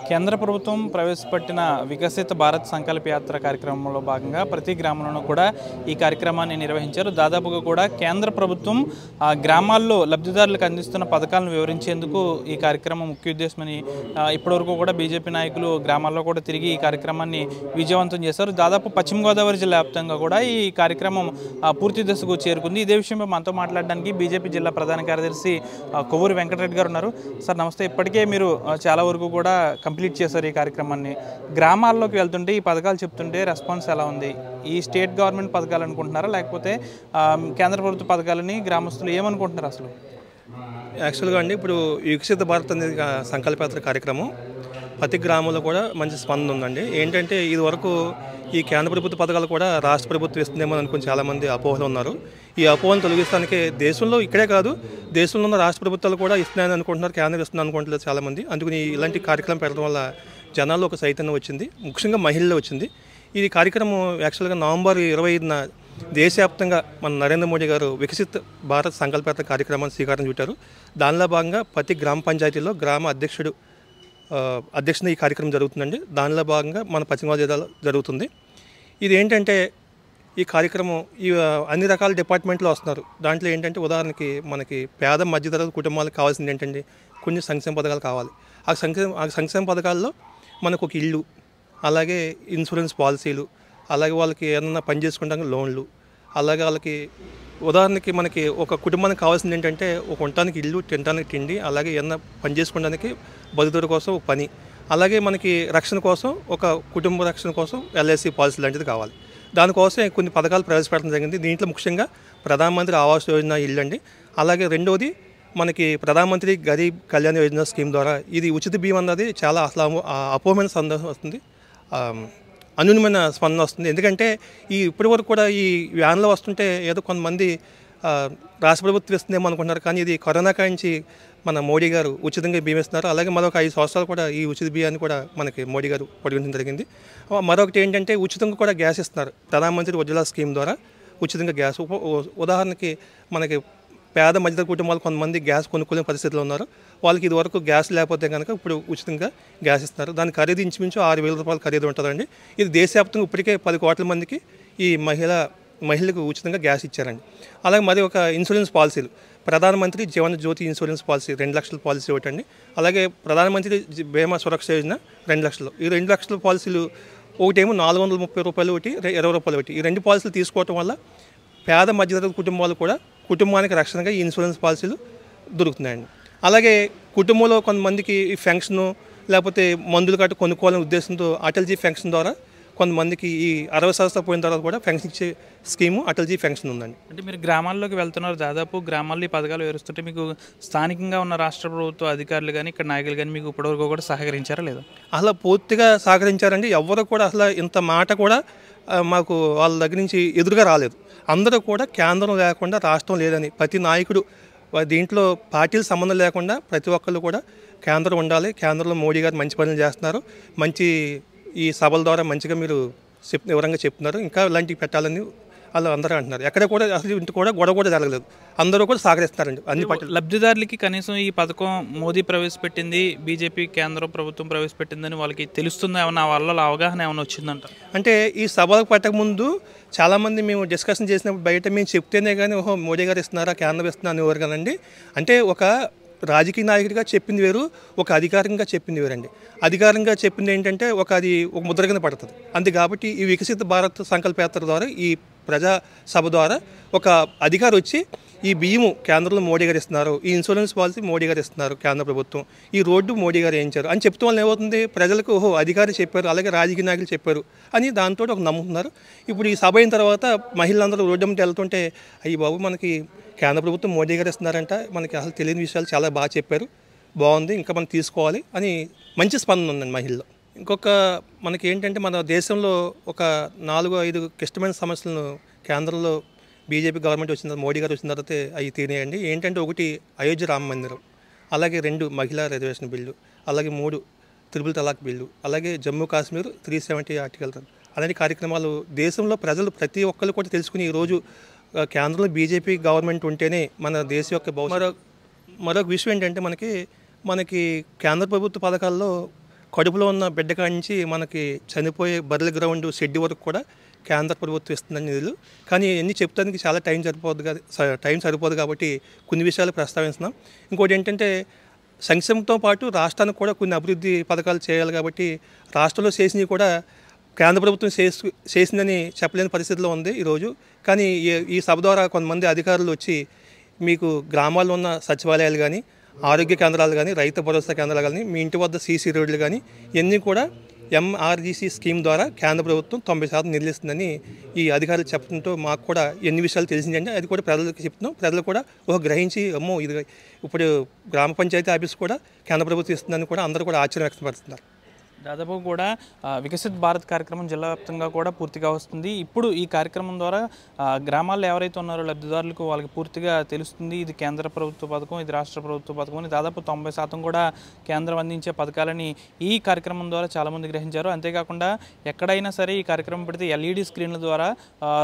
కేంద్ర ప్రభుత్వం ప్రవేశపెట్టిన వికసిత భారత్ సంకల్ప యాత్ర కార్యక్రమంలో భాగంగా ప్రతి గ్రామంలోనూ కూడా ఈ కార్యక్రమాన్ని నిర్వహించారు. దాదాపుగా కూడా కేంద్ర ప్రభుత్వం గ్రామాల్లో లబ్ధిదారులకు అందిస్తున్న పథకాలను వివరించేందుకు ఈ కార్యక్రమం ముఖ్య ఉద్దేశమని ఇప్పటివరకు కూడా బీజేపీ నాయకులు గ్రామాల్లో కూడా తిరిగి ఈ కార్యక్రమాన్ని విజయవంతం చేశారు. దాదాపు పశ్చిమ గోదావరి జిల్లా వ్యాప్తంగా కూడా ఈ కార్యక్రమం పూర్తి దశకు చేరుకుంది. ఇదే విషయంపై మనతో మాట్లాడడానికి బీజేపీ జిల్లా ప్రధాన కార్యదర్శి కొవ్వూరి వెంకటరెడ్డి గారు ఉన్నారు. సార్ నమస్తే. ఇప్పటికే మీరు చాలా వరకు కూడా కంప్లీట్ చేశారు ఈ కార్యక్రమాన్ని. గ్రామాల్లోకి వెళ్తుంటే ఈ పథకాలు చెప్తుంటే రెస్పాన్స్ ఎలా ఉంది? ఈ స్టేట్ గవర్నమెంట్ పథకాలు అనుకుంటున్నారా లేకపోతే కేంద్ర ప్రభుత్వ పథకాలని గ్రామస్తులు ఏమనుకుంటున్నారు అసలు? యాక్చువల్గా అండి, ఇప్పుడు వికసిత భారత్ అనేది సంకల్పయాత్ర కార్యక్రమం ప్రతి గ్రామంలో కూడా మంచి స్పందన ఉందండి. ఏంటంటే ఇది వరకు ఈ కేంద్ర ప్రభుత్వ పథకాలు కూడా రాష్ట్ర ప్రభుత్వం ఇస్తుందేమో అనుకుని చాలామంది అపోహలు ఉన్నారు. ఈ అపోహలను తొలగిస్తానికి దేశంలో ఇక్కడే కాదు, దేశంలో ఉన్న రాష్ట్ర ప్రభుత్వాలు కూడా ఇస్తున్నాయని అనుకుంటున్నారు, కేంద్రం ఇస్తుందని అనుకుంటలేదు చాలామంది. అందుకని ఇలాంటి కార్యక్రమం పెట్టడం వల్ల జనాల్లో ఒక చైతన్యం వచ్చింది, ముఖ్యంగా మహిళల్లో వచ్చింది. ఈ కార్యక్రమం యాక్చువల్గా నవంబర్ 25న దేశవ్యాప్తంగా మన నరేంద్ర మోడీ గారు వికసిత్ భారత్ సంకల్పయాత్ర కార్యక్రమాన్ని శ్రీకారం చుట్టారు. దానిలో భాగంగా ప్రతి గ్రామ పంచాయతీలో గ్రామ అధ్యక్షుడు ఈ కార్యక్రమం జరుగుతుందండి. దానిలో భాగంగా మన పశ్చిమ గోదావరి జిల్లాలో జరుగుతుంది. ఇది ఏంటంటే ఈ కార్యక్రమం అన్ని రకాల డిపార్ట్మెంట్లో వస్తున్నారు. దాంట్లో ఏంటంటే ఉదాహరణకి మనకి పేద మధ్యతరగతి కుటుంబాలకు కావాల్సింది ఏంటంటే కొన్ని సంక్షేమ పథకాలు కావాలి. ఆ సంక్షేమ పథకాల్లో మనకు ఒక ఇల్లు, అలాగే ఇన్సూరెన్స్ పాలసీలు, అలాగే వాళ్ళకి ఏమన్నా పని చేసుకోవడానికి లోన్లు, అలాగే వాళ్ళకి ఉదాహరణకి మనకి ఒక కుటుంబానికి కావాల్సింది ఏంటంటే ఒక ఉండటానికి ఇల్లు, తినడానికి తిండి, అలాగే ఏమన్నా పని చేసుకోవడానికి బతుకుదొర కోసం ఒక పని, అలాగే మనకి రక్షణ కోసం ఒక కుటుంబ రక్షణ కోసం ఎల్ఐసి పాలసీ లాంటిది కావాలి. దానికోసం కొన్ని పథకాలు ప్రవేశపెట్టడం జరిగింది. దీంట్లో ముఖ్యంగా ప్రధానమంత్రి ఆవాస్ యోజన ఇల్లు అండి. అలాగే రెండవది మనకి ప్రధానమంత్రి గరీబ్ కళ్యాణ్ యోజన స్కీమ్ ద్వారా ఇది ఉచిత బీమా అన్నది చాలా అసలు అపోహమైన సందేహం వస్తుంది, అనుగుణమైన స్పందన వస్తుంది. ఎందుకంటే ఇప్పటి వరకు కూడా ఈ వ్యాన్లో వస్తుంటే ఏదో కొంతమంది రాష్ట్ర ప్రభుత్వం ఇస్తుందేమో అనుకుంటున్నారు. కానీ ఇది కరోనా కాంచి మన మోడీ గారు ఉచితంగా బీమిస్తున్నారు. అలాగే మరొక 5 సంవత్సరాలు కూడా ఈ ఉచిత బియ్యాన్ని కూడా మనకి మోడీ గారు పొడిగించడం జరిగింది. మరొకటి ఏంటంటే ఉచితంగా కూడా గ్యాస్ ఇస్తున్నారు. ప్రధానమంత్రి ఉజ్వల స్కీమ్ ద్వారా ఉచితంగా గ్యాస్. ఉదాహరణకి మనకి పేద మధ్యతరగతి కుటుంబాలు కొంతమంది గ్యాస్ కొనుక్కోలేని పరిస్థితిలో ఉన్నారు. వాళ్ళకి ఇది వరకు గ్యాస్ లేకపోతే కనుక ఇప్పుడు ఉచితంగా గ్యాస్ ఇస్తున్నారు. దాని ఖరీదు ఇంచుమించు 6,000 రూపాయలు ఖరీదు ఉంటుందండి. ఇది దేశవ్యాప్తంగా ఇప్పటికే 10 కోట్ల మందికి ఈ మహిళలకు ఉచితంగా గ్యాస్ ఇచ్చారండి. అలాగే మరి ఒక ఇన్సూరెన్స్ పాలసీలు, ప్రధానమంత్రి జీవన జ్యోతి ఇన్సూరెన్స్ పాలసీ 2 లక్షల పాలసీ ఒకటండి. అలాగే ప్రధానమంత్రి బీమా సురక్ష యోజన 2 లక్షలు. ఈ 2 లక్షల పాలసీలు ఒకటేమో 430 రూపాయలు, ఒకటి 20 రూపాయలు ఒకటి. ఈ 2 పాలసీలు తీసుకోవటం వల్ల పేద మధ్యతరగతి కుటుంబాలు కూడా కుటుంబానికి రక్షణగా ఈ ఇన్సూరెన్స్ పాలసీలు దొరుకుతున్నాయండి. అలాగే కుటుంబంలో కొంతమందికి ఈ ఫెన్షను లేకపోతే మందులు కట్టు కొనుక్కోవాలనే ఉద్దేశంతో అటల్జీ ఫెన్షన్ ద్వారా కొంతమందికి ఈ 60 సంవత్సరాలు పోయిన తర్వాత కూడా ఫెన్షన్ ఇచ్చే స్కీము అటల్జీ ఫెన్షన్ ఉందండి. అంటే మీరు గ్రామాల్లోకి వెళ్తున్నారు, దాదాపు గ్రామాల్లో ఈ పథకాలు వివరిస్తుంటే మీకు స్థానికంగా ఉన్న రాష్ట్ర ప్రభుత్వ అధికారులు కానీ ఇక్కడ నాయకులు కానీ మీకు ఇప్పటివరకు కూడా సహకరించారా లేదా? అసలు పూర్తిగా సహకరించారండి. ఎవరు కూడా అసలు ఇంత మాట కూడా మాకు వాళ్ళ దగ్గర నుంచి ఎదురుగా రాలేదు. అందరూ కూడా కేంద్రం లేకుండా రాష్ట్రం లేదని, ప్రతి నాయకుడు దీంట్లో పార్టీలు సంబంధం లేకుండా ప్రతి ఒక్కళ్ళు కూడా కేంద్రం ఉండాలి, కేంద్రంలో మోడీ గారు మంచి పనులు చేస్తున్నారు, మంచి ఈ సభల ద్వారా మంచిగా మీరు వివరంగా చెప్తున్నారు, ఇంకా ఇలాంటివి పెట్టాలని వాళ్ళు అందరూ అంటున్నారు. ఎక్కడ కూడా అసలు ఇంటి కూడా గొడవ కూడా జరగలేదు, అందరూ కూడా సహకరిస్తున్నారండి అన్ని పార్టీలు. లబ్ధిదారులకి కనీసం ఈ పథకం మోదీ ప్రవేశపెట్టింది, బీజేపీ కేంద్ర ప్రభుత్వం ప్రవేశపెట్టిందని వాళ్ళకి తెలుస్తుందా? ఏమన్నా వాళ్ళ అవగాహన ఏమైనా వచ్చిందంట? అంటే ఈ సభలకు పెట్టకముందు చాలామంది మేము డిస్కషన్ చేసినప్పుడు బయట మేము చెప్తేనే కానీ ఓహో మోడీ గారు ఇస్తున్నారా, కేంద్రం ఇస్తున్నారు అనేవారు కదండి. అంటే ఒక రాజకీయ నాయకుడిగా చెప్పింది వేరు, ఒక అధికారికంగా చెప్పింది వేరండి. అధికారంగా చెప్పింది ఏంటంటే అది ఒక ముద్ర కింద పడుతుంది. అంతే కాబట్టి ఈ వికసిత భారత్ సంకల్పయాత్ర ద్వారా ఈ ప్రజా సభ ద్వారా ఒక అధికారి వచ్చి ఈ బియ్యము కేంద్రంలో మోడీ గారు ఇస్తున్నారు, ఈ ఇన్సూరెన్స్ పాలసీ మోడీ గారు ఇస్తున్నారు కేంద్ర ప్రభుత్వం, ఈ రోడ్డు మోడీ గారు వేయించారు అని చెప్తే వాళ్ళు ఏమవుతుంది, ప్రజలకు ఓహో అధికారి చెప్పారు, అలాగే రాజకీయ నాయకులు చెప్పారు అని దాంతో ఒక నమ్ముతున్నారు. ఇప్పుడు ఈ సభ అయిన తర్వాత మహిళలందరూ రోడ్డు మీద వెళ్తుంటే అయ్యి బాబు మనకి కేంద్ర ప్రభుత్వం మోడీ గారు ఇస్తున్నారంట, మనకి అసలు తెలియని విషయాలు చాలా బాగా చెప్పారు, బాగుంది, ఇంకా మనం తీసుకోవాలి అని మంచి స్పందన ఉందండి మహిళల్లో. ఇంకొక మనకి ఏంటంటే మన దేశంలో ఒక 4-5 క్లిష్టమైన సమస్యలను కేంద్రంలో బీజేపీ గవర్నమెంట్ వచ్చిన తర్వాత, మోడీ గారు వచ్చిన తర్వాత అవి తీరేయండి. ఏంటంటే ఒకటి అయోధ్య రామ మందిరం, అలాగే 2 మహిళా రిజర్వేషన్ బిల్లు, అలాగే 3 త్రిపుల్ తలాక్ బిల్లు, అలాగే జమ్మూ కాశ్మీర్ 370 ఆర్టికల్ అలాంటి కార్యక్రమాలు దేశంలో ప్రజలు ప్రతి ఒక్కరు కూడా తెలుసుకుని ఈరోజు కేంద్రంలో బీజేపీ గవర్నమెంట్ ఉంటేనే మన దేశం యొక్క భవిష్యత్తు. మరొక విషయం ఏంటంటే మనకి కేంద్ర ప్రభుత్వ పథకాల్లో కడుపులో ఉన్న బిడ్డ కాడి నుంచి మనకి చనిపోయే బర్రెల గ్రౌండ్ షెడ్ వరకు కూడా కేంద్ర ప్రభుత్వం ఇస్తుందని నిధులు. కానీ ఎన్ని చెప్తానికి చాలా టైం సరిపోదు కాబట్టి కొన్ని విషయాలు ప్రస్తావిస్తున్నాం. ఇంకోటి ఏంటంటే సంక్షేమంతో పాటు రాష్ట్రానికి కూడా కొన్ని అభివృద్ధి పథకాలు చేయాలి కాబట్టి రాష్ట్రంలో చేసినవి కూడా కేంద్ర ప్రభుత్వం చేసిందని చెప్పలేని పరిస్థితిలో ఉంది ఈరోజు. కానీ ఈ సభ ద్వారా కొంతమంది అధికారులు వచ్చి మీకు గ్రామాల్లో ఉన్న సచివాలయాలు కానీ, ఆరోగ్య కేంద్రాలు కానీ, రైతు భరోసా కేంద్రాలు కానీ, మీ ఇంటి వద్ద సీసీ రోడ్లు కానీ ఇవన్నీ కూడా ఎంఆర్జీసీ స్కీమ్ ద్వారా కేంద్ర ప్రభుత్వం 90% నిధులిస్తుందని ఈ అధికారులు చెప్పడంతో మాకు కూడా ఎన్ని విషయాలు తెలిసిందంటే అది కూడా ప్రజలకు చెప్తున్నాం. ప్రజలు కూడా గ్రహించి అమ్మో ఇది ఇప్పుడు గ్రామ పంచాయతీ ఆఫీస్ కూడా కేంద్ర ప్రభుత్వం ఇస్తుందని కూడా అందరూ కూడా ఆశ్చర్యం వ్యక్తపరుస్తున్నారు. దాదాపు కూడా వికసిత్ భారత్ కార్యక్రమం జిల్లా వ్యాప్తంగా కూడా పూర్తిగా వస్తుంది. ఇప్పుడు ఈ కార్యక్రమం ద్వారా గ్రామాల్లో ఎవరైతే ఉన్నారో లబ్ధిదారులకు వాళ్ళకి పూర్తిగా తెలుస్తుంది ఇది కేంద్ర ప్రభుత్వ పథకం, ఇది రాష్ట్ర ప్రభుత్వ పథకం అని. దాదాపు 90% కూడా కేంద్రం అందించే పథకాలని ఈ కార్యక్రమం ద్వారా చాలామంది గ్రహించారు. అంతేకాకుండా ఎక్కడైనా సరే ఈ కార్యక్రమం పెడితే ఎల్ఈడి స్క్రీన్ల ద్వారా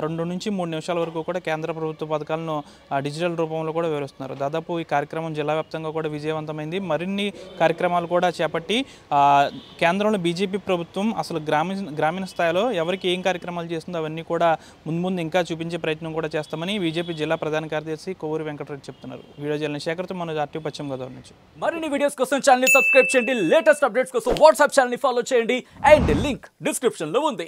2 నుంచి 3 నిమిషాల వరకు కూడా కేంద్ర ప్రభుత్వ పథకాలను డిజిటల్ రూపంలో కూడా వివరిస్తున్నారు. దాదాపు ఈ కార్యక్రమం జిల్లా వ్యాప్తంగా కూడా విజయవంతమైంది. మరిన్ని కార్యక్రమాలు కూడా చేపట్టి కేంద్రంలో బీజేపీ ప్రభుత్వం అసలు గ్రామీణ స్థాయిలో ఎవరికి ఏం కార్యక్రమాలు చేస్తుందో అవన్నీ కూడా ముందు ఇంకా చూపించే ప్రయత్నం కూడా చేస్తామని బీజేపీ జిల్లా ప్రధాన కార్యదర్శి కొవ్వూరి వెంకటరెడ్డి చెప్తున్నారు. వీడియో జర్నలిస్ట్ శేఖర్తో మనోజ్, ఆర్టీవీ పశ్చిమ గోదావరి నుంచి. మరిన్ని వీడియోస్ కోసం ఛానల్ ని సబ్స్క్రైబ్ చేయండి, లేటెస్ట్ అప్డేట్స్ కోసం వాట్సాప్ ఛానల్ ని ఫాలో చేయండి అండ్ లింక్ డిస్క్రిప్షన్ లో ఉంది.